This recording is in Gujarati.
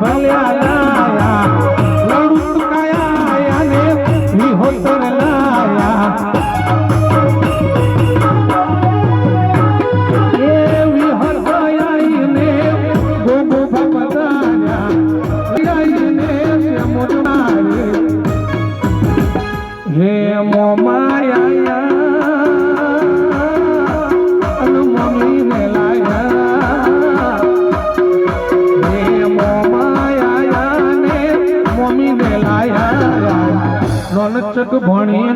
ભલ્યા લાયા લડુત કાયા ને વિહોતર લાયા એ વિહત આઈને ગોગો ભપદાયા આઈને સમુદારે હે મોમાયા અન મમ્મી ને લાયા હે મોમાયા ને મમ્મી ને લાયા નોનચક ભણી